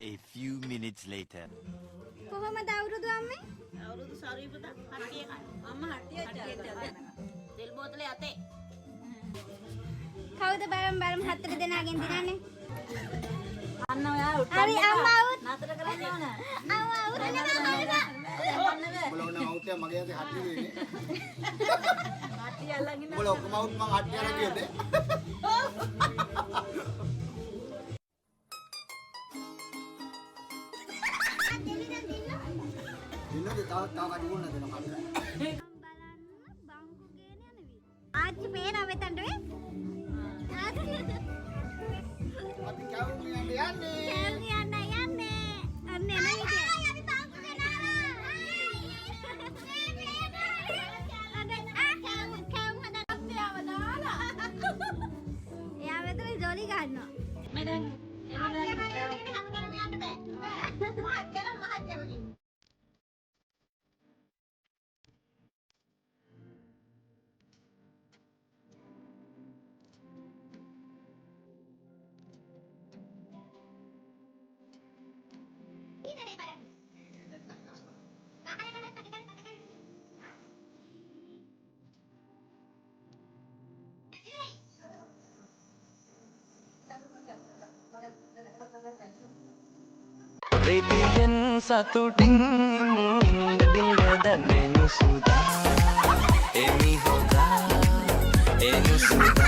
A few minutes later. කොහමද අවුරුදු අම්මේ? අවුරුදු සාරි පුතා හට්ටිය කන. අම්මා හට්ටිය ගන්න. තෙල් බෝතලේ අතේ. කවුද බලමු හතර දෙනාගෙන් දිනන්නේ? අන්න ඔයා උත්. හරි අම්මා අවුත්. නතර කරන්න ඕන. අම්මා අවුත් නේ. බලන්න මවුත් මගේ අතේ හට්ටිය දෙන්නේ. හට්ටිය අල්ලගෙන ඉන්න. බල ඔක්කොම අවුත් මං හට්ටිය අරන් ගියද? දිනද තාම අඩුවුණ දෙනවා කන්න. බලන්න බංකු ගේන යන වී. ආච්චි පේනවා මෙතනට වේ. අපි කවුරු යන්නේ? යන්න අන්න එන විදිය. අපි බංකු ගෙනාවා. එයා මෙතන ජොලි ගන්නවා. මේ දැන් ප්‍රීතියෙන් සතුටින් දිලදන්නේ නුසුදා එමි හොදා එනුසුදා